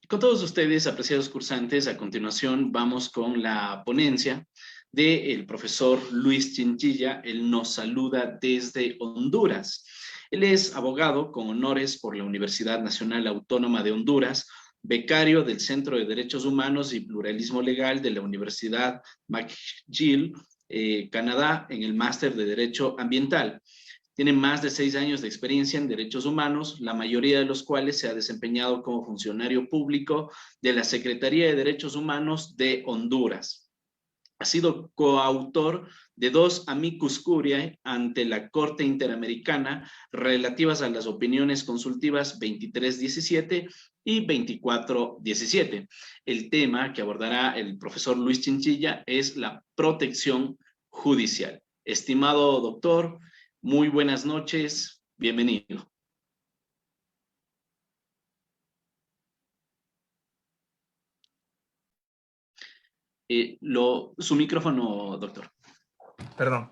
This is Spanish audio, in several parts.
Con todos ustedes, apreciados cursantes, a continuación vamos con la ponencia del profesor Luis Chinchilla. Él nos saluda desde Honduras. Él es abogado con honores por la Universidad Nacional Autónoma de Honduras, becario del Centro de Derechos Humanos y Pluralismo Legal de la Universidad McGill, Canadá, en el Máster de Derecho Ambiental. Tiene más de 6 años de experiencia en derechos humanos, la mayoría de los cuales se ha desempeñado como funcionario público de la Secretaría de Derechos Humanos de Honduras. Ha sido coautor de 2 amicus curiae ante la Corte Interamericana relativas a las opiniones consultivas 2317 y 2417. El tema que abordará el profesor Luis Chinchilla es la protección judicial. Estimado doctor, muy buenas noches, bienvenido. Su micrófono, doctor. Perdón.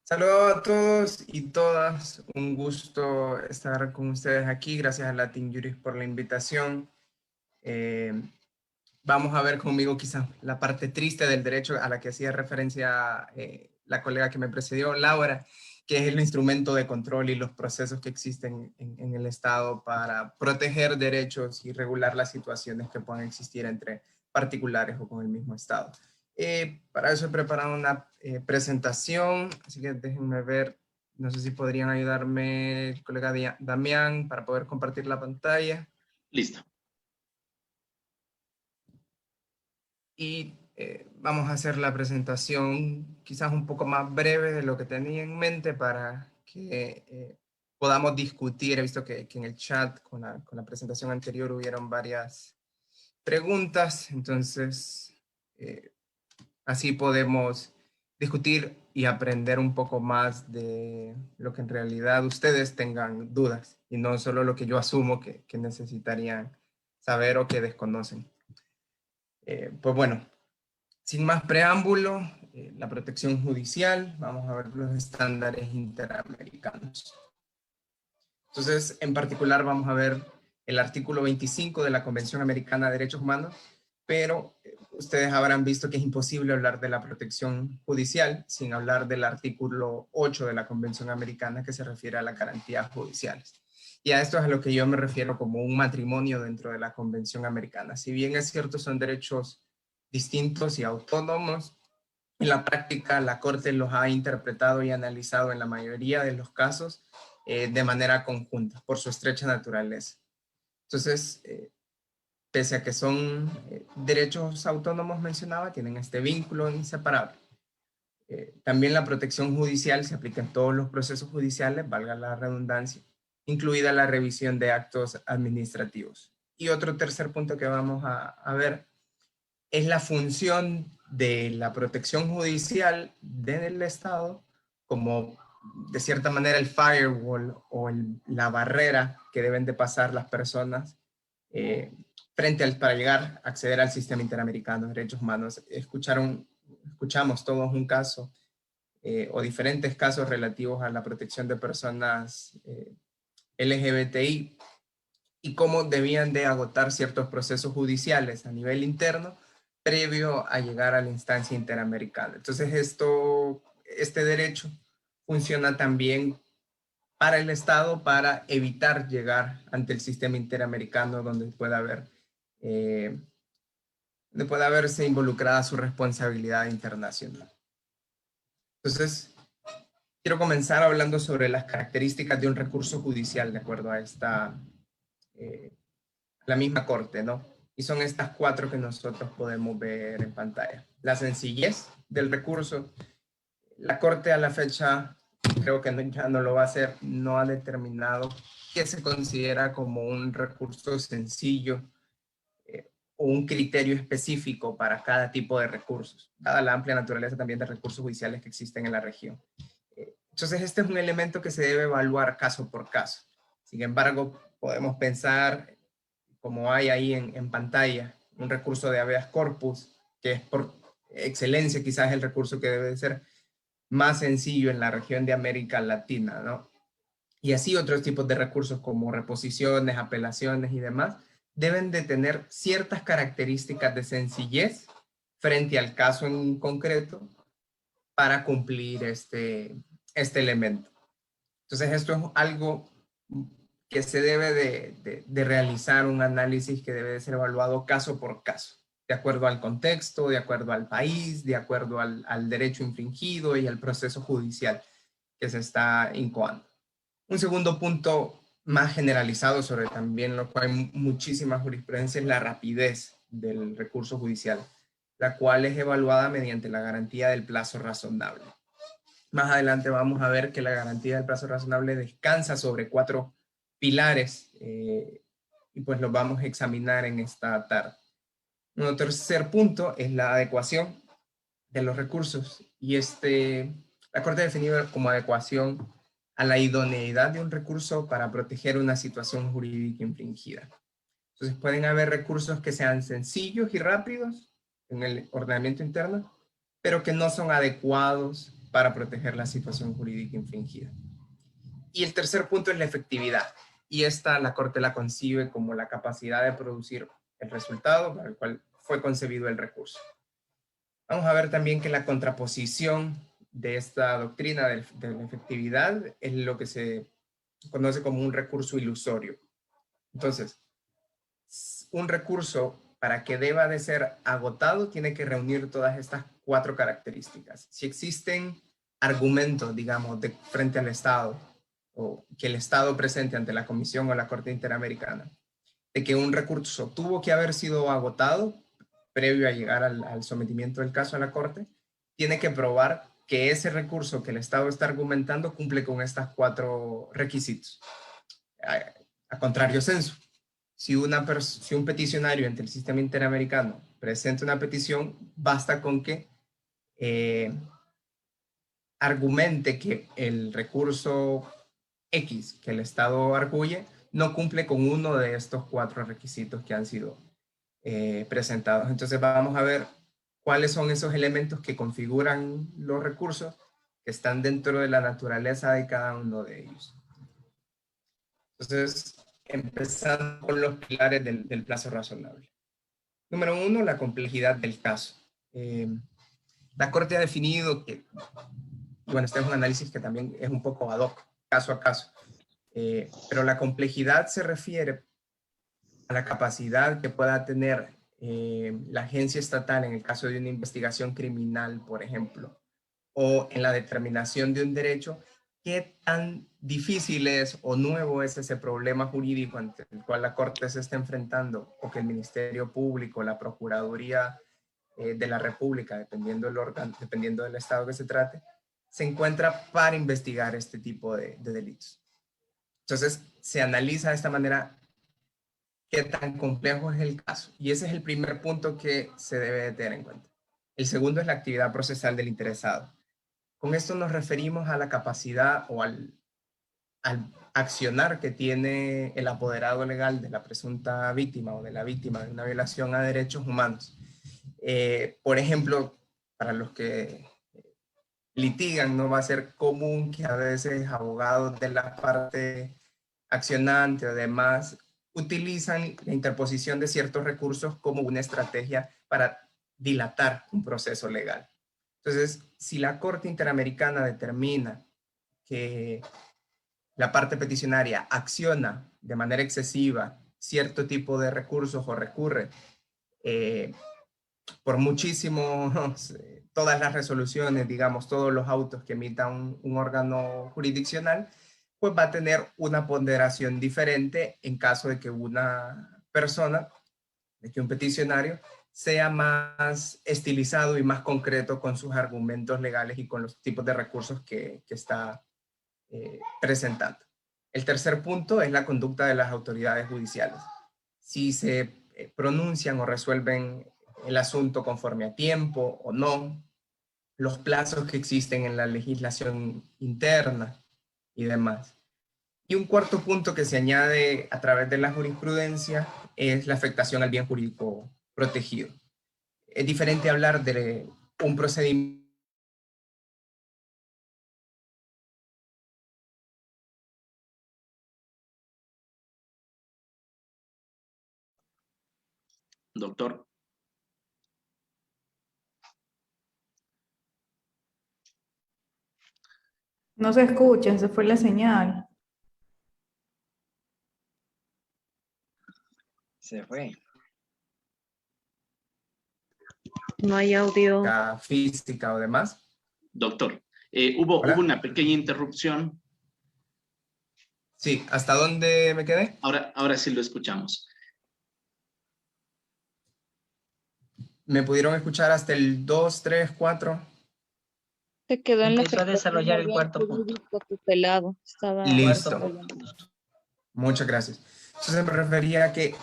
Saludos a todos y todas. Un gusto estar con ustedes aquí. Gracias a Latin Juris por la invitación. Vamos a ver conmigo quizás la parte triste del derecho a la que hacía referencia la colega que me precedió, Laura, que es el instrumento de control y los procesos que existen en el Estado para proteger derechos y regular las situaciones que puedan existir entre particulares o con el mismo Estado. Para eso he preparado una presentación, así que déjenme ver, no sé si podrían ayudarme el colega Damián para poder compartir la pantalla. Listo. Y vamos a hacer la presentación quizás un poco más breve de lo que tenía en mente para que podamos discutir. He visto que en el chat con la presentación anterior hubieron varias preguntas, entonces así podemos discutir y aprender un poco más de lo que en realidad ustedes tengan dudas y no solo lo que yo asumo que necesitarían saber o que desconocen. Pues bueno, sin más preámbulo, la protección judicial, vamos a ver los estándares interamericanos. Entonces, en particular vamos a ver el artículo 25 de la Convención Americana de Derechos Humanos, pero ustedes habrán visto que es imposible hablar de la protección judicial sin hablar del artículo 8 de la Convención Americana que se refiere a las garantías judiciales. Y a esto es a lo que yo me refiero como un matrimonio dentro de la Convención Americana. Si bien es cierto, son derechos distintos y autónomos, en la práctica la Corte los ha interpretado y analizado en la mayoría de los casos de manera conjunta por su estrecha naturaleza. Entonces, pese a que son derechos autónomos mencionaba, tienen este vínculo inseparable. También la protección judicial se aplica en todos los procesos judiciales, valga la redundancia, incluida la revisión de actos administrativos. Y otro tercer punto que vamos a ver es la función de la protección judicial del Estado como, de cierta manera, el firewall o la barrera que deben de pasar las personas para llegar a acceder al sistema interamericano de derechos humanos. Escuchamos todos un caso o diferentes casos relativos a la protección de personas LGBTI y cómo debían de agotar ciertos procesos judiciales a nivel interno previo a llegar a la instancia interamericana. Entonces este derecho funciona también para el Estado para evitar llegar ante el sistema interamericano donde pueda verse involucrada su responsabilidad internacional. Entonces, quiero comenzar hablando sobre las características de un recurso judicial de acuerdo a la misma Corte, ¿no? Y son estas 4 que nosotros podemos ver en pantalla. La sencillez del recurso. La Corte a la fecha, creo que ya no lo va a hacer, no ha determinado qué se considera como un recurso sencillo o un criterio específico para cada tipo de recursos, dada la amplia naturaleza también de recursos judiciales que existen en la región. Entonces, este es un elemento que se debe evaluar caso por caso. Sin embargo, podemos pensar, como hay ahí en pantalla, un recurso de habeas corpus, que es por excelencia quizás el recurso que debe ser más sencillo en la región de América Latina, ¿no? Y así otros tipos de recursos como reposiciones, apelaciones y demás, deben de tener ciertas características de sencillez frente al caso en concreto para cumplir este elemento. Entonces, esto es algo que se debe de realizar, un análisis que debe de ser evaluado caso por caso, de acuerdo al contexto, de acuerdo al país, de acuerdo al derecho infringido y al proceso judicial que se está incoando. Un segundo punto más generalizado sobre también lo cual hay muchísima jurisprudencia es la rapidez del recurso judicial, la cual es evaluada mediante la garantía del plazo razonable. Más adelante vamos a ver que la garantía del plazo razonable descansa sobre 4 pilares y pues los vamos a examinar en esta tarde. Un tercer punto es la adecuación de los recursos y la Corte definido como adecuación a la idoneidad de un recurso para proteger una situación jurídica infringida. Entonces pueden haber recursos que sean sencillos y rápidos en el ordenamiento interno, pero que no son adecuados para proteger la situación jurídica infringida. Y el tercer punto es la efectividad. Y esta la Corte la concibe como la capacidad de producir el resultado para el cual fue concebido el recurso. Vamos a ver también que la contraposición de esta doctrina de la efectividad es lo que se conoce como un recurso ilusorio. Entonces, un recurso para que deba de ser agotado tiene que reunir todas estas 4 características. Si existen argumentos, digamos, frente al Estado o que el Estado presente ante la Comisión o la Corte Interamericana, de que un recurso tuvo que haber sido agotado previo a llegar al sometimiento del caso a la Corte, tiene que probar que ese recurso que el Estado está argumentando cumple con estos 4 requisitos. A contrario censo, si un peticionario ante el sistema interamericano presenta una petición, basta con que argumente que el recurso X que el Estado arguye no cumple con uno de estos 4 requisitos que han sido presentados. Entonces vamos a ver cuáles son esos elementos que configuran los recursos que están dentro de la naturaleza de cada uno de ellos. Entonces, empezando con los pilares del plazo razonable. Número 1, la complejidad del caso. La Corte ha definido que, bueno, este es un análisis que también es un poco ad hoc, caso a caso, pero la complejidad se refiere a la capacidad que pueda tener la agencia estatal en el caso de una investigación criminal, por ejemplo, o en la determinación de un derecho, qué tan difícil es o nuevo es ese problema jurídico ante el cual la Corte se está enfrentando o que el Ministerio Público, la Procuraduría de la República, dependiendo del órgano, dependiendo del estado que se trate, se encuentra para investigar este tipo de delitos. Entonces, se analiza de esta manera qué tan complejo es el caso. Y ese es el primer punto que se debe de tener en cuenta. El segundo es la actividad procesal del interesado. Con esto nos referimos a la capacidad o al accionar que tiene el apoderado legal de la presunta víctima o de la víctima de una violación a derechos humanos. Por ejemplo, para los que litigan, no va a ser común que a veces abogados de la parte accionante o demás utilizan la interposición de ciertos recursos como una estrategia para dilatar un proceso legal. Entonces, si la Corte Interamericana determina que la parte peticionaria acciona de manera excesiva cierto tipo de recursos o recurre por muchísimos, todas las resoluciones, digamos, todos los autos que emita un órgano jurisdiccional, pues va a tener una ponderación diferente en caso de que una persona, de que un peticionario sea más estilizado y más concreto con sus argumentos legales y con los tipos de recursos que está presentando. El tercer punto es la conducta de las autoridades judiciales. Si se pronuncian o resuelven el asunto conforme a tiempo o no, los plazos que existen en la legislación interna y demás. Y un cuarto punto que se añade a través de la jurisprudencia es la afectación al bien jurídico protegido. Es diferente hablar de un procedimiento Doctor. No se escucha, se fue la señal. Se fue. No hay audio. Física o demás. Doctor, hubo una pequeña interrupción. Sí, ¿hasta dónde me quedé? Ahora sí lo escuchamos. ¿Me pudieron escuchar hasta el 2, 3, 4? Se quedó en la Empezó a desarrollar el cuarto punto. jurídico tutelado. Estaba Listo. Cuarto Muchas gracias. Entonces me refería a que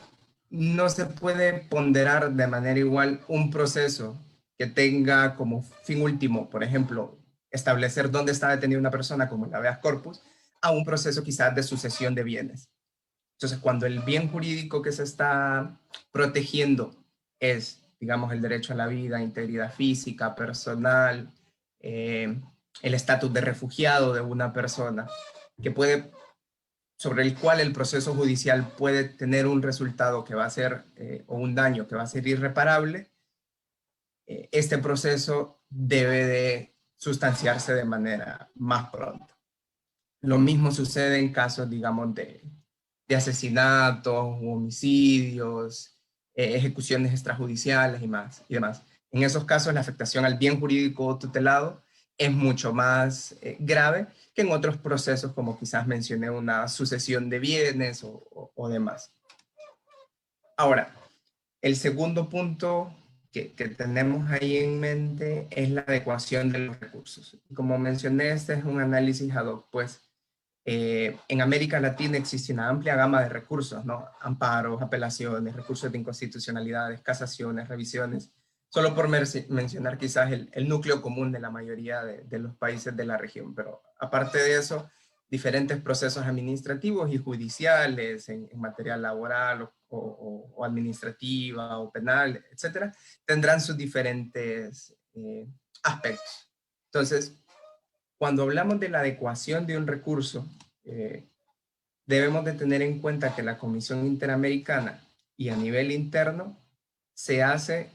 no se puede ponderar de manera igual un proceso que tenga como fin último, por ejemplo, establecer dónde está detenida una persona como el habeas corpus, a un proceso quizás de sucesión de bienes. Entonces, cuando el bien jurídico que se está protegiendo es, digamos, el derecho a la vida, integridad física, personal, el estatus de refugiado de una persona, que puede, sobre el cual el proceso judicial puede tener un resultado que va a ser, o un daño que va a ser irreparable, este proceso debe de sustanciarse de manera más pronta. Lo mismo sucede en casos, digamos, de asesinatos, homicidios, ejecuciones extrajudiciales y demás. En esos casos, la afectación al bien jurídico tutelado es mucho más grave que en otros procesos, como quizás mencioné, una sucesión de bienes o demás. Ahora, el segundo punto que tenemos ahí en mente es la adecuación de los recursos. Como mencioné, este es un análisis ad hoc, pues en América Latina existe una amplia gama de recursos, ¿no? Amparos, apelaciones, recursos de inconstitucionalidades, casaciones, revisiones, solo por mencionar quizás el núcleo común de la mayoría de los países de la región. Pero aparte de eso, diferentes procesos administrativos y judiciales en materia laboral o administrativa o penal, etcétera, tendrán sus diferentes aspectos. Entonces, cuando hablamos de la adecuación de un recurso, debemos de tener en cuenta que la Comisión Interamericana y a nivel interno se hace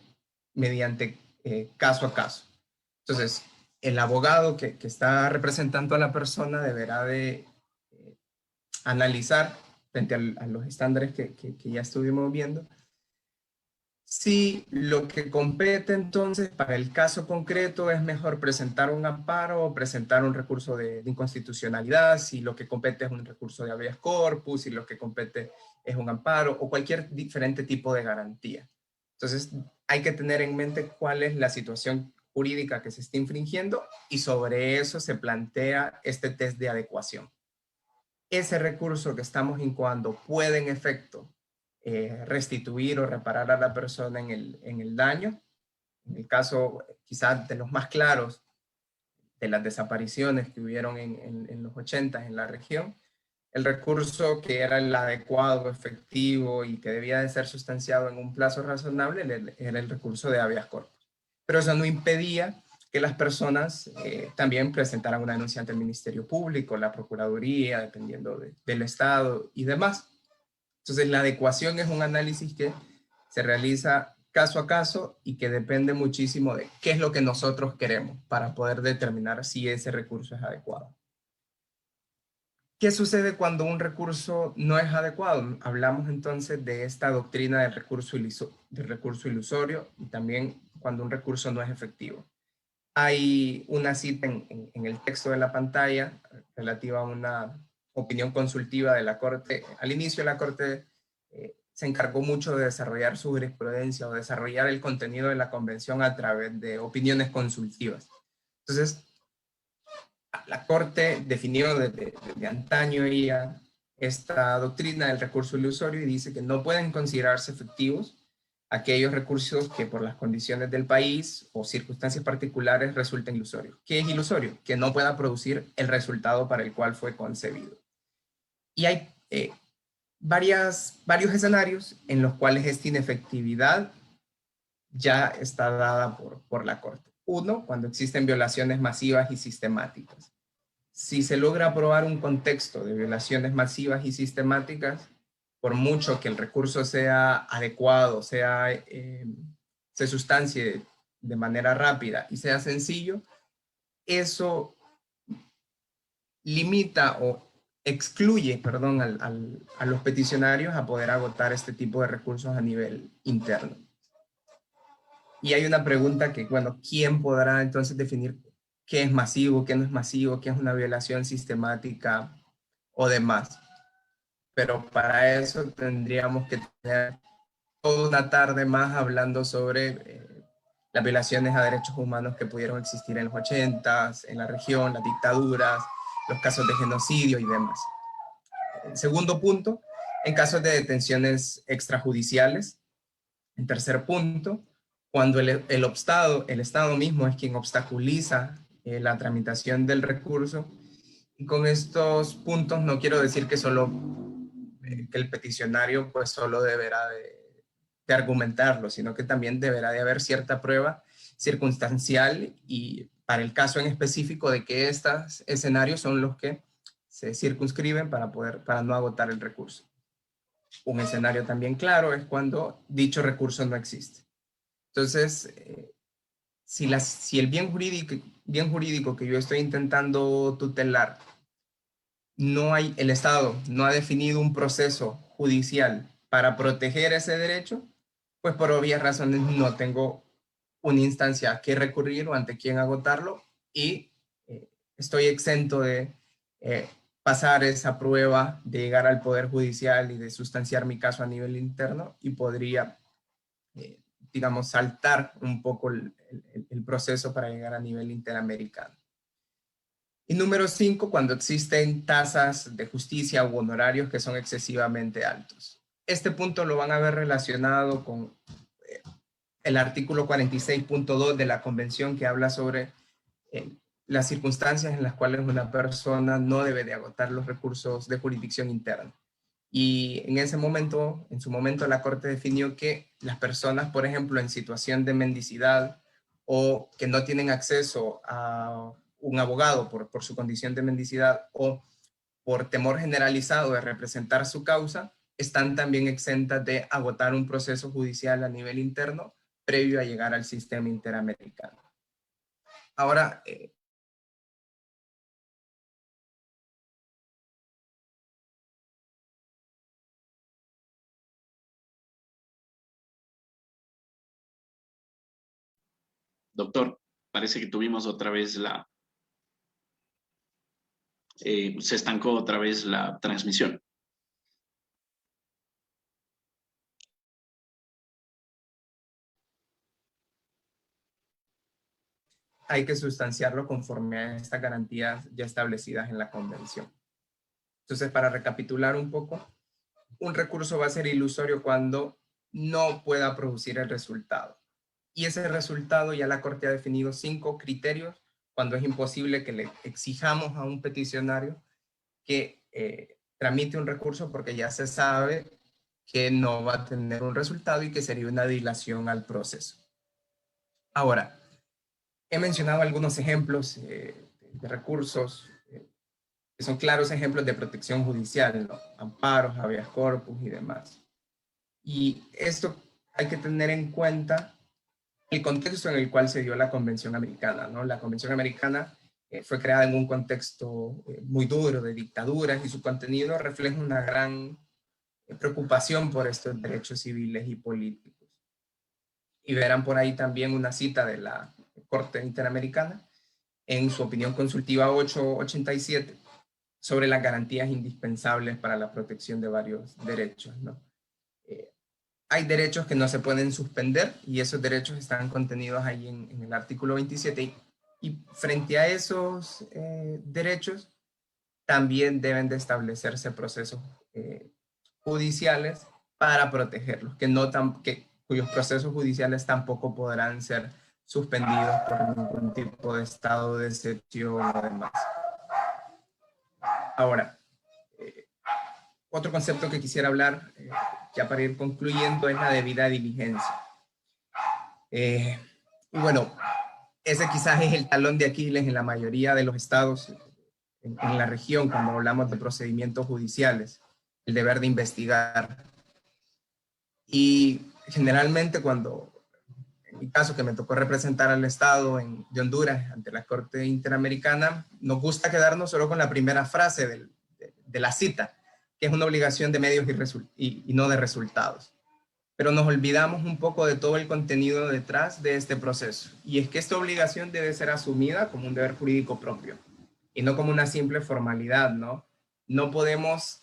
mediante caso a caso. Entonces, el abogado que está representando a la persona deberá de analizar frente a los estándares que ya estuvimos viendo, si lo que compete entonces para el caso concreto es mejor presentar un amparo o presentar un recurso de inconstitucionalidad, si lo que compete es un recurso de habeas corpus, si lo que compete es un amparo o cualquier diferente tipo de garantía. Entonces hay que tener en mente cuál es la situación jurídica que se está infringiendo y sobre eso se plantea este test de adecuación. Ese recurso que estamos incoando puede en efecto restituir o reparar a la persona en el daño. En el caso quizás de los más claros, de las desapariciones que hubieron en los 80 en la región, el recurso que era el adecuado, efectivo y que debía de ser sustanciado en un plazo razonable era el recurso de habeas corpus. Pero eso no impedía que las personas también presentaran una denuncia ante el Ministerio Público, la Procuraduría, dependiendo del Estado y demás. Entonces, la adecuación es un análisis que se realiza caso a caso y que depende muchísimo de qué es lo que nosotros queremos para poder determinar si ese recurso es adecuado. ¿Qué sucede cuando un recurso no es adecuado? Hablamos entonces de esta doctrina del recurso ilusorio y también cuando un recurso no es efectivo. Hay una cita en el texto de la pantalla relativa a una opinión consultiva de la Corte. Al inicio la Corte se encargó mucho de desarrollar su jurisprudencia o desarrollar el contenido de la convención a través de opiniones consultivas. Entonces, la Corte definió desde antaño ya esta doctrina del recurso ilusorio y dice que no pueden considerarse efectivos aquellos recursos que por las condiciones del país o circunstancias particulares resulten ilusorios. ¿Qué es ilusorio? Que no pueda producir el resultado para el cual fue concebido. Y hay varios escenarios en los cuales esta inefectividad ya está dada por la Corte. Uno, cuando existen violaciones masivas y sistemáticas. Si se logra aprobar un contexto de violaciones masivas y sistemáticas, por mucho que el recurso sea adecuado, se sustancie de manera rápida y sea sencillo, eso limita o excluye, perdón, a los peticionarios a poder agotar este tipo de recursos a nivel interno. Y hay una pregunta que, bueno, ¿quién podrá entonces definir qué es masivo, qué no es masivo, qué es una violación sistemática o demás? Pero para eso tendríamos que tener toda una tarde más hablando sobre las violaciones a derechos humanos que pudieron existir en los 80s, en la región, las dictaduras, los casos de genocidio y demás. El segundo punto, en casos de detenciones extrajudiciales. En tercer punto, cuando el Estado mismo es quien obstaculiza la tramitación del recurso. Y con estos puntos no quiero decir que solo que el peticionario pues solo deberá de argumentarlo, sino que también deberá de haber cierta prueba circunstancial y para el caso en específico de que estos escenarios son los que se circunscriben para no agotar el recurso. Un escenario también claro es cuando dicho recurso no existe. Entonces, si el bien jurídico que yo estoy intentando tutelar, el Estado no ha definido un proceso judicial para proteger ese derecho, pues por obvias razones no tengo una instancia a qué recurrir o ante quién agotarlo y estoy exento de pasar esa prueba, de llegar al Poder Judicial y de sustanciar mi caso a nivel interno y podría, digamos, saltar un poco el proceso para llegar a nivel interamericano. Y número 5, cuando existen tasas de justicia u honorarios que son excesivamente altos. Este punto lo van a ver relacionado con el artículo 46.2 de la Convención que habla sobre las circunstancias en las cuales una persona no debe de agotar los recursos de jurisdicción interna. Y en su momento la Corte definió que las personas, por ejemplo, en situación de mendicidad o que no tienen acceso a un abogado por su condición de mendicidad o por temor generalizado de representar su causa, están también exentas de agotar un proceso judicial a nivel interno previo a llegar al sistema interamericano. Ahora, Doctor, parece que tuvimos otra vez se estancó otra vez la transmisión. hay que sustanciarlo conforme a estas garantías ya establecidas en la Convención. Entonces, para recapitular un poco, un recurso va a ser ilusorio cuando no pueda producir el resultado. Y ese resultado ya la Corte ha definido 5 criterios cuando es imposible que le exijamos a un peticionario que tramite un recurso porque ya se sabe que no va a tener un resultado y que sería una dilación al proceso. Ahora, he mencionado algunos ejemplos de recursos que son claros ejemplos de protección judicial, ¿no? Amparos, habeas corpus y demás. Y esto hay que tener en cuenta el contexto en el cual se dio la Convención Americana, ¿no? La Convención Americana fue creada en un contexto muy duro de dictaduras y su contenido refleja una gran preocupación por estos derechos civiles y políticos. Y verán por ahí también una cita de la Corte Interamericana en su opinión consultiva 887 sobre las garantías indispensables para la protección de varios derechos, ¿no? Hay derechos que no se pueden suspender y esos derechos están contenidos ahí en el artículo 27 y frente a esos derechos también deben de establecerse procesos judiciales para protegerlos, cuyos procesos judiciales tampoco podrán ser suspendidos por ningún tipo de estado de excepción o demás. Ahora, otro concepto que quisiera hablar, ya para ir concluyendo, es la debida diligencia. Y bueno, ese quizás es el talón de Aquiles en la mayoría de los estados en la región cuando hablamos de procedimientos judiciales. el deber de investigar. Y generalmente cuando, en mi caso que me tocó representar al Estado de Honduras ante la Corte Interamericana, nos gusta quedarnos solo con la primera frase de la cita, que es una obligación de medios y no de resultados. Pero nos olvidamos un poco de todo el contenido detrás de este proceso. Y es que esta obligación debe ser asumida como un deber jurídico propio y no como una simple formalidad, ¿no? No podemos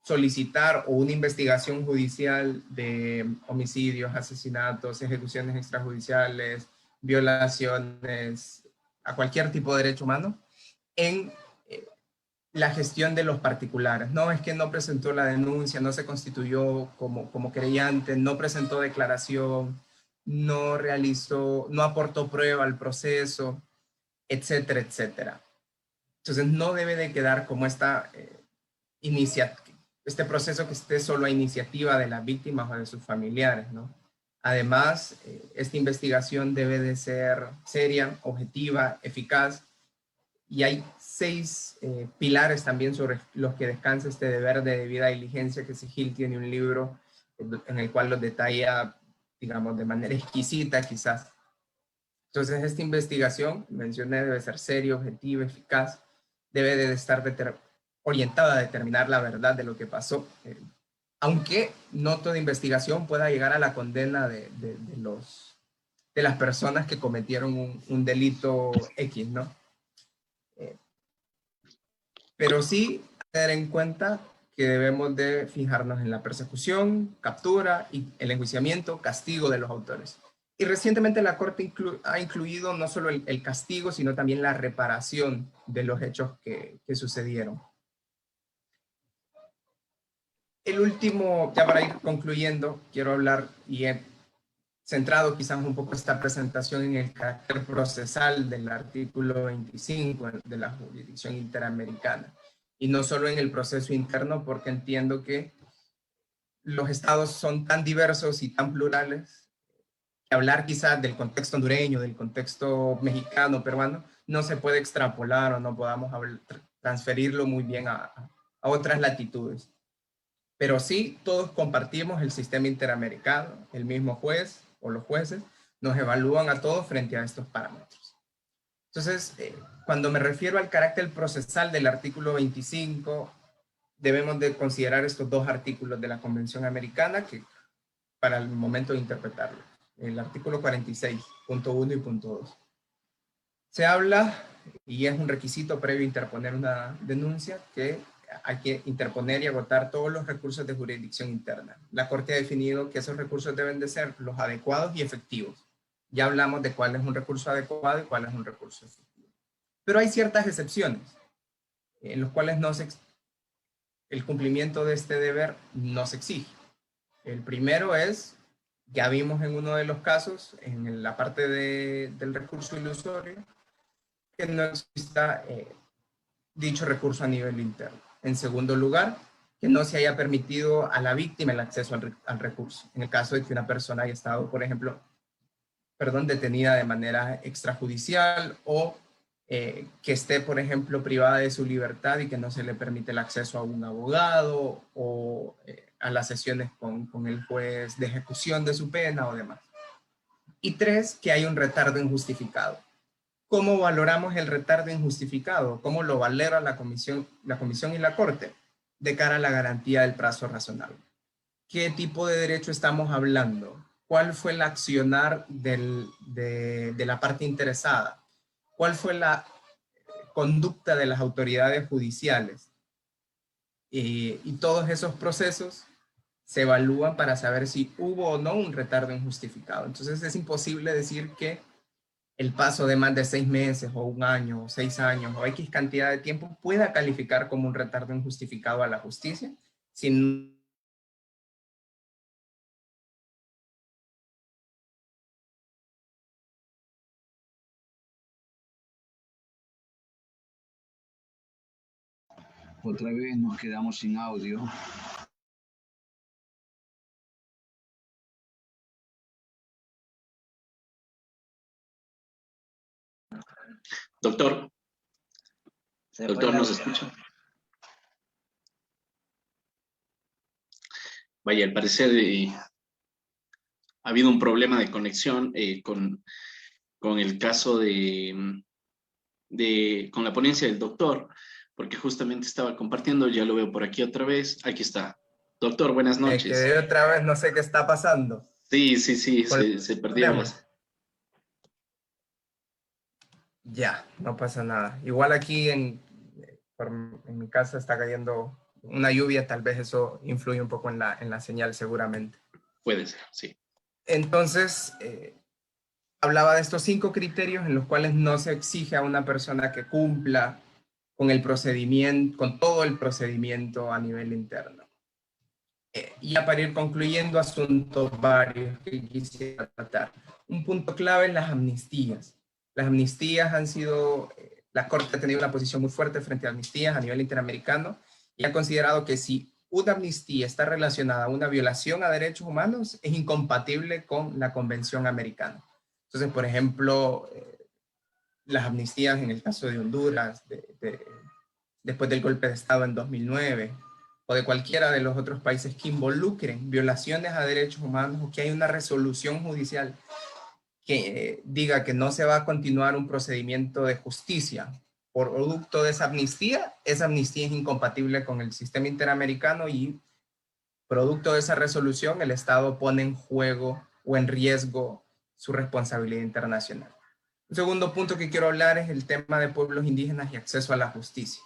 solicitar una investigación judicial de homicidios, asesinatos, ejecuciones extrajudiciales, violaciones a cualquier tipo de derecho humano en la gestión de los particulares. No es que no presentó la denuncia, no se constituyó como creyente, no presentó declaración, no aportó prueba al proceso, etcétera, etcétera. Entonces no debe de quedar como este proceso que esté solo a iniciativa de las víctimas o de sus familiares, ¿no? Además, esta investigación debe de ser seria, objetiva, eficaz, y hay 6 pilares también sobre los que descansa este deber de debida diligencia, que Sigil tiene un libro en el cual los detalla, digamos, de manera exquisita quizás. Entonces, esta investigación, mencioné, debe ser seria, objetiva, eficaz, debe de estar orientada a determinar la verdad de lo que pasó, aunque no toda investigación pueda llegar a la condena de las personas que cometieron un delito X, ¿no? Pero sí tener en cuenta que debemos de fijarnos en la persecución, captura y el enjuiciamiento, castigo de los autores. Y recientemente la Corte ha incluido no solo el castigo, sino también la reparación de los hechos que sucedieron. El último, ya para ir concluyendo, quiero hablar y he centrado quizás un poco esta presentación en el carácter procesal del artículo 25 de la jurisdicción interamericana. Y no solo en el proceso interno, porque entiendo que los estados son tan diversos y tan plurales que hablar quizás del contexto hondureño, del contexto mexicano, peruano, no se puede extrapolar o no podamos transferirlo muy bien a otras latitudes. Pero sí, todos compartimos el sistema interamericano, el mismo juez o los jueces nos evalúan a todos frente a estos parámetros. Entonces, cuando me refiero al carácter procesal del artículo 25, debemos de considerar estos 2 artículos de la Convención Americana que para el momento de interpretarlo. El artículo 46.1 y punto 2. Se habla, y es un requisito previo a interponer una denuncia, que hay que interponer y agotar todos los recursos de jurisdicción interna. La Corte ha definido que esos recursos deben de ser los adecuados y efectivos. Ya hablamos de cuál es un recurso adecuado y cuál es un recurso efectivo. Pero hay ciertas excepciones en los cuales el cumplimiento de este deber no se exige. El primero es, ya vimos en uno de los casos, en la parte del recurso ilusorio, que no exista dicho recurso a nivel interno. En segundo lugar, que no se haya permitido a la víctima el acceso al recurso. En el caso de que una persona haya estado, por ejemplo, detenida de manera extrajudicial o que esté, por ejemplo, privada de su libertad y que no se le permite el acceso a un abogado o a las sesiones con el juez de ejecución de su pena o demás. Y 3, que hay un retardo injustificado. ¿Cómo valoramos el retardo injustificado? ¿Cómo lo valora la comisión y la Corte de cara a la garantía del plazo razonable? ¿Qué tipo de derecho estamos hablando? ¿Cuál fue el accionar de la parte interesada? ¿Cuál fue la conducta de las autoridades judiciales? Y todos esos procesos se evalúan para saber si hubo o no un retardo injustificado. Entonces es imposible decir que el paso de más de 6 meses o 1 año o 6 años o X cantidad de tiempo pueda calificar como un retardo injustificado a la justicia sin Otra vez nos quedamos sin audio. Doctor, Se fue doctor, el ¿nos audio. escucha? Vaya, al parecer ha habido un problema de conexión con el caso con la ponencia del doctor, porque justamente estaba compartiendo, ya lo veo por aquí otra vez. Aquí está. Doctor, buenas Me noches. quedé otra vez, no sé qué está pasando. Sí, sí, sí, se perdieron Volvemos. las... Ya, no pasa nada. Igual aquí en mi casa está cayendo una lluvia, tal vez eso influye un poco en la señal seguramente. Puede ser, sí. Entonces, hablaba de estos 5 criterios en los cuales no se exige a una persona que cumpla con el procedimiento, con todo el procedimiento a nivel interno. Ya para ir concluyendo asuntos varios que quisiera tratar. Un punto clave es las amnistías. Las amnistías han sido, la Corte ha tenido una posición muy fuerte frente a amnistías a nivel interamericano y ha considerado que si una amnistía está relacionada a una violación a derechos humanos, es incompatible con la Convención Americana. Entonces, por ejemplo, las amnistías en el caso de Honduras, después del golpe de Estado en 2009, o de cualquiera de los otros países que involucren violaciones a derechos humanos o que hay una resolución judicial que diga que no se va a continuar un procedimiento de justicia por producto de esa amnistía es incompatible con el sistema interamericano y producto de esa resolución el Estado pone en juego o en riesgo su responsabilidad internacional. Un segundo punto que quiero hablar es el tema de pueblos indígenas y acceso a la justicia.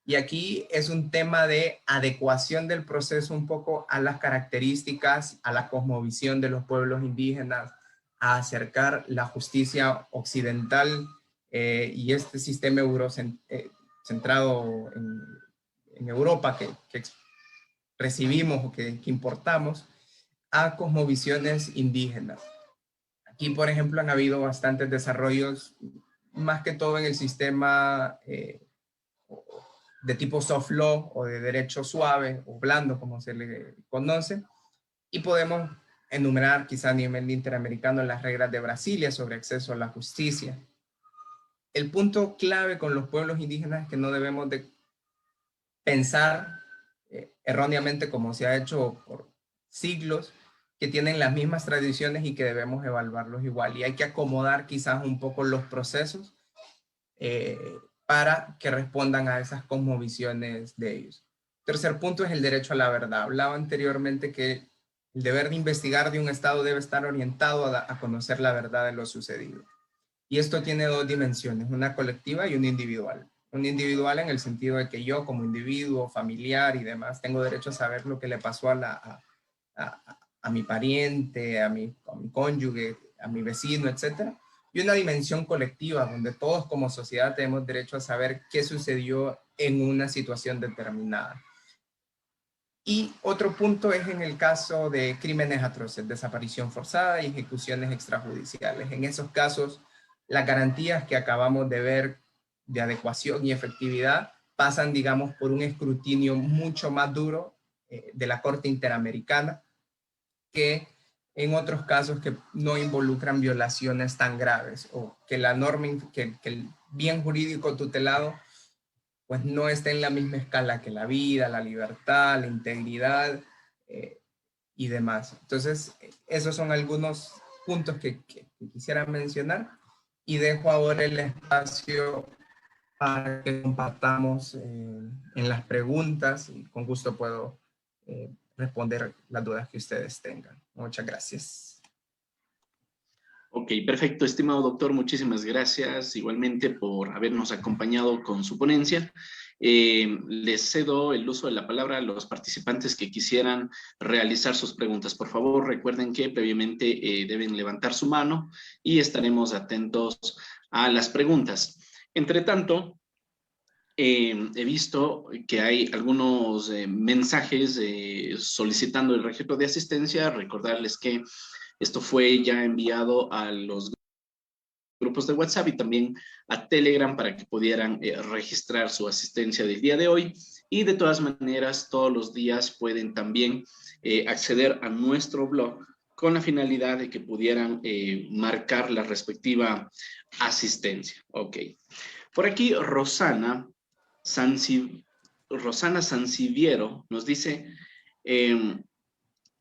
Y aquí es un tema de adecuación del proceso un poco a las características, a la cosmovisión de los pueblos indígenas, a acercar la justicia occidental y este sistema centrado en Europa que recibimos o que importamos a cosmovisiones indígenas. Aquí, por ejemplo, han habido bastantes desarrollos, más que todo en el sistema de tipo soft law o de derecho suave o blando, como se le conoce, y podemos enumerar quizá a nivel interamericano las reglas de Brasilia sobre acceso a la justicia. El punto clave con los pueblos indígenas es que no debemos de pensar erróneamente como se ha hecho por siglos, que tienen las mismas tradiciones y que debemos evaluarlos igual. Y hay que acomodar quizás un poco los procesos para que respondan a esas cosmovisiones de ellos. Tercer punto es el derecho a la verdad. Hablaba anteriormente que el deber de investigar de un Estado debe estar orientado a conocer la verdad de lo sucedido. Y esto tiene 2 dimensiones, una colectiva y una individual. Una individual en el sentido de que yo como individuo, familiar y demás, tengo derecho a saber lo que le pasó a mi pariente, a mi cónyuge, a mi vecino, etc. Y una dimensión colectiva, donde todos como sociedad tenemos derecho a saber qué sucedió en una situación determinada. Y otro punto es en el caso de crímenes atroces, desaparición forzada y ejecuciones extrajudiciales. En esos casos, las garantías que acabamos de ver de adecuación y efectividad pasan, digamos, por un escrutinio mucho más duro de la Corte Interamericana que en otros casos que no involucran violaciones tan graves o que la norma, que el bien jurídico tutelado pues no está en la misma escala que la vida, la libertad, la integridad y demás. Entonces, esos son algunos puntos que quisiera mencionar y dejo ahora el espacio para que compartamos en las preguntas y con gusto puedo responder las dudas que ustedes tengan. Muchas gracias. Ok, perfecto, estimado doctor, muchísimas gracias igualmente por habernos acompañado con su ponencia. Les cedo el uso de la palabra a los participantes que quisieran realizar sus preguntas. Por favor, recuerden que previamente deben levantar su mano y estaremos atentos a las preguntas. Entre tanto, he visto que hay algunos mensajes solicitando el registro de asistencia. Recordarles que esto fue ya enviado a los grupos de WhatsApp y también a Telegram para que pudieran registrar su asistencia del día de hoy. Y de todas maneras, todos los días pueden también acceder a nuestro blog con la finalidad de que pudieran marcar la respectiva asistencia. Ok. Por aquí, Rosana Sanciviero nos dice...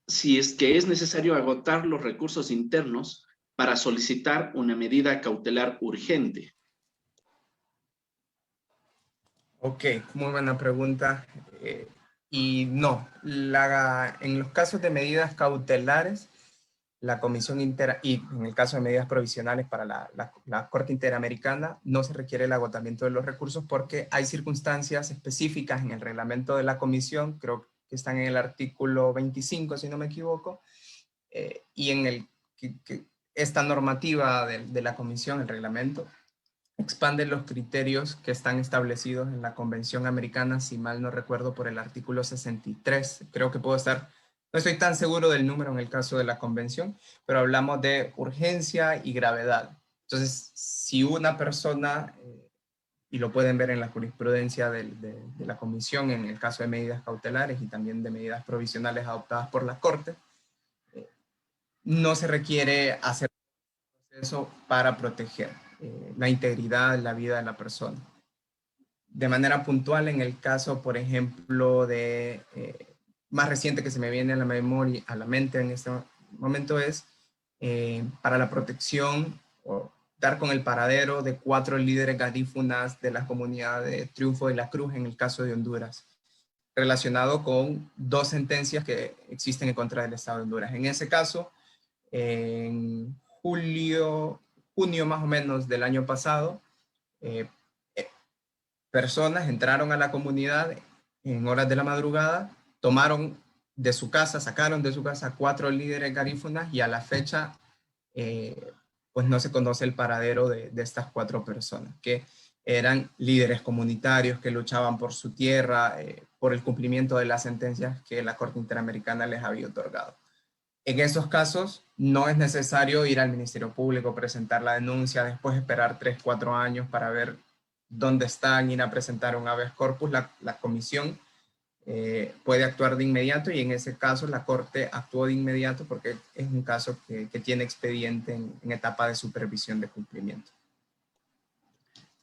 si es que es necesario agotar los recursos internos para solicitar una medida cautelar urgente. Ok, muy buena pregunta. Y no, en los casos de medidas cautelares, la Comisión y en el caso de medidas provisionales para la Corte Interamericana, no se requiere el agotamiento de los recursos porque hay circunstancias específicas en el reglamento de la Comisión, creo que están en el artículo 25, si no me equivoco, y en esta normativa de la Comisión, el reglamento, expande los criterios que están establecidos en la Convención Americana, si mal no recuerdo, por el artículo 63. Creo que puedo estar, no estoy tan seguro del número en el caso de la Convención, pero hablamos de urgencia y gravedad. Entonces, si una persona, y lo pueden ver en la jurisprudencia de la Comisión en el caso de medidas cautelares y también de medidas provisionales adoptadas por la Corte, no se requiere hacer eso para proteger la integridad, la vida de la persona. De manera puntual, en el caso, por ejemplo, más reciente que se me viene a la memoria, a la mente en este momento es para la protección o dar con el paradero de 4 líderes garífunas de la comunidad de Triunfo de la Cruz en el caso de Honduras, relacionado con 2 sentencias que existen en contra del Estado de Honduras. En ese caso, en junio más o menos del año pasado, personas entraron a la comunidad en horas de la madrugada, tomaron de su casa, sacaron de su casa 4 líderes garífunas y a la fecha pues no se conoce el paradero de estas 4 personas, que eran líderes comunitarios que luchaban por su tierra, por el cumplimiento de las sentencias que la Corte Interamericana les había otorgado. En esos casos no es necesario ir al Ministerio Público, presentar la denuncia, después esperar 3, 4 años para ver dónde están, ir a presentar un habeas corpus. La comisión puede actuar de inmediato y en ese caso la Corte actuó de inmediato porque es un caso que tiene expediente en etapa de supervisión de cumplimiento.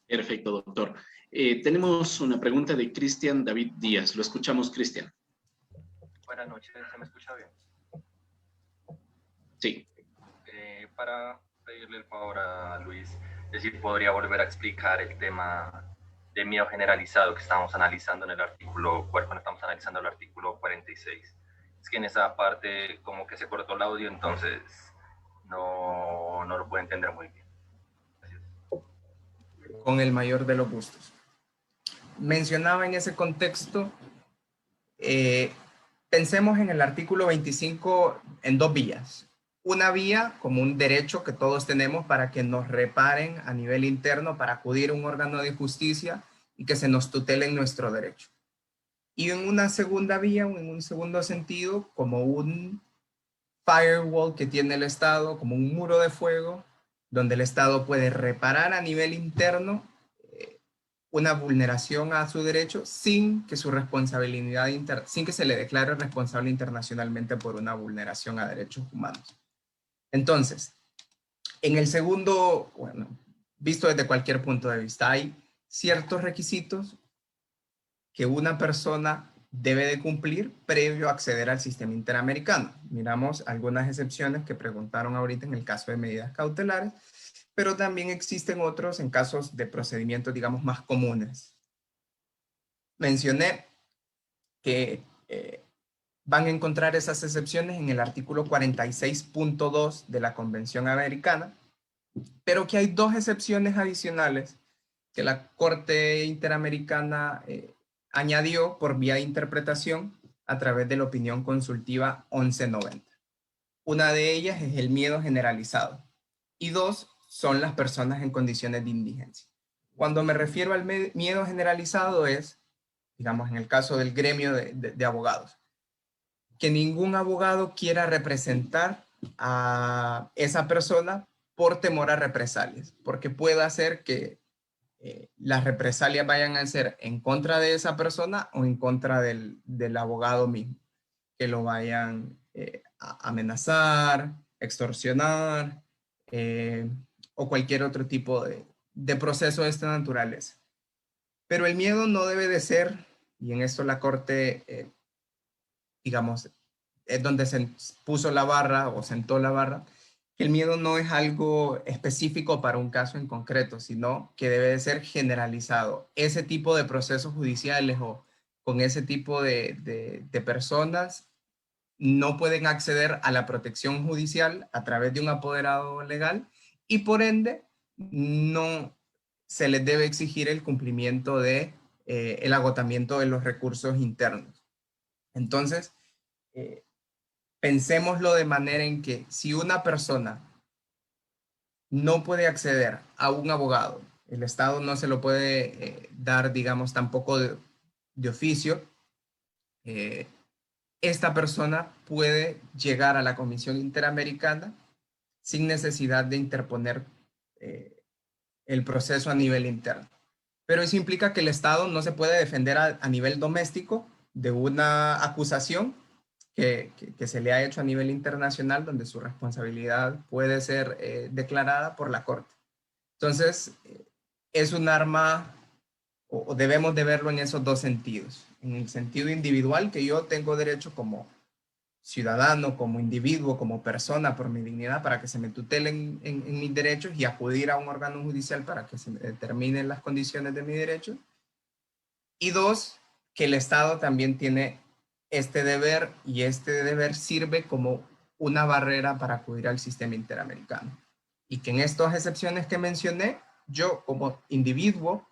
Perfecto, doctor. Tenemos una pregunta de Cristian David Díaz. Lo escuchamos, Cristian. Buenas noches, ¿se me escucha bien? Sí. Para pedirle el favor a Luis, es decir, podría volver a explicar el tema de miedo generalizado que estábamos analizando en el artículo, cuando estamos analizando el artículo 46. Es que en esa parte como que se cortó el audio, entonces no lo puedo entender muy bien. Gracias. Con el mayor de los gustos. Mencionaba en ese contexto, pensemos en el artículo 25 en 2 vías. Una vía como un derecho que todos tenemos para que nos reparen a nivel interno, para acudir a un órgano de justicia y que se nos tutelen nuestro derecho. Y en una segunda vía, o en un segundo sentido, como un firewall que tiene el Estado, como un muro de fuego, donde el Estado puede reparar a nivel interno una vulneración a su derecho sin que su responsabilidad, sin que se le declare responsable internacionalmente por una vulneración a derechos humanos. Entonces, en el segundo, bueno, visto desde cualquier punto de vista, hay ciertos requisitos que una persona debe de cumplir previo a acceder al sistema interamericano. Miramos algunas excepciones que preguntaron ahorita en el caso de medidas cautelares, pero también existen otros en casos de procedimientos, digamos, más comunes. Mencioné que van a encontrar esas excepciones en el artículo 46.2 de la Convención Americana, pero que hay 2 excepciones adicionales que la Corte Interamericana añadió por vía de interpretación a través de la opinión consultiva 1190. Una de ellas es el miedo generalizado y 2 son las personas en condiciones de indigencia. Cuando me refiero al miedo generalizado es, digamos, en el caso del gremio de abogados, que ningún abogado quiera representar a esa persona por temor a represalias, porque puede hacer que las represalias vayan a ser en contra de esa persona o en contra del abogado mismo, que lo vayan a amenazar, extorsionar o cualquier otro tipo de proceso de esta naturaleza. Pero el miedo no debe de ser, y en esto la Corte, digamos, es donde se puso la barra o sentó la barra, que el miedo no es algo específico para un caso en concreto, sino que debe de ser generalizado. Ese tipo de procesos judiciales o con ese tipo de personas no pueden acceder a la protección judicial a través de un apoderado legal y por ende no se les debe exigir el cumplimiento de el agotamiento de los recursos internos. Entonces, pensémoslo de manera en que si una persona no puede acceder a un abogado, el Estado no se lo puede dar, digamos, tampoco de oficio, esta persona puede llegar a la Comisión Interamericana sin necesidad de interponer el proceso a nivel interno. Pero eso implica que el Estado no se puede defender a nivel doméstico de una acusación que se le ha hecho a nivel internacional, donde su responsabilidad puede ser declarada por la Corte. Entonces, es un arma, o debemos de verlo en esos dos sentidos. En el sentido individual, que yo tengo derecho como ciudadano, como individuo, como persona, por mi dignidad, para que se me tutelen en mis derechos y acudir a un órgano judicial para que se determinen las condiciones de mi derecho. Y dos, que el Estado también tiene este deber, y este deber sirve como una barrera para acudir al sistema interamericano. Y que en estas excepciones que mencioné, yo como individuo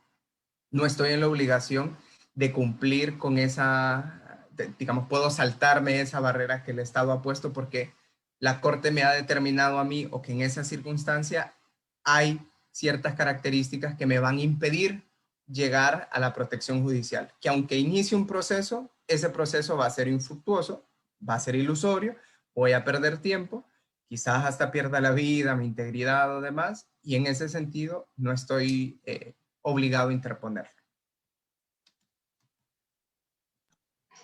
no estoy en la obligación de cumplir con esa, digamos, puedo saltarme esa barrera que el Estado ha puesto porque la Corte me ha determinado a mí, o que en esa circunstancia hay ciertas características que me van a impedir llegar a la protección judicial, que aunque inicie un proceso, ese proceso va a ser infructuoso, va a ser ilusorio, voy a perder tiempo, quizás hasta pierda la vida, mi integridad o demás, y en ese sentido no estoy obligado a interponerlo.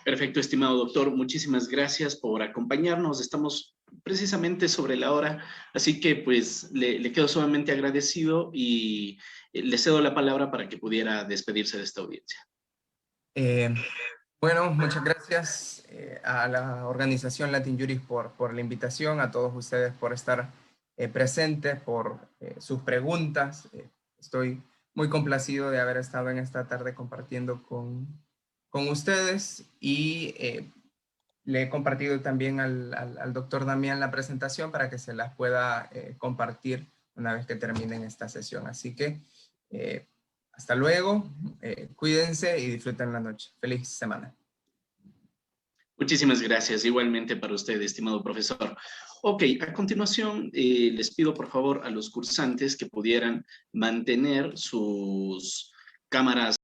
Perfecto, estimado doctor. Muchísimas gracias por acompañarnos. Estamos precisamente sobre la hora, así que pues le quedo sumamente agradecido y le cedo la palabra para que pudiera despedirse de esta audiencia. Bueno, muchas gracias a la organización Latin Juris por la invitación, a todos ustedes por estar presentes, por sus preguntas. Estoy muy complacido de haber estado en esta tarde compartiendo con ustedes y le he compartido también al doctor Damián la presentación para que se las pueda compartir una vez que terminen esta sesión. Así que hasta luego, cuídense y disfruten la noche. Feliz semana. Muchísimas gracias, igualmente para usted, estimado profesor. Ok, a continuación les pido por favor a los cursantes que pudieran mantener sus cámaras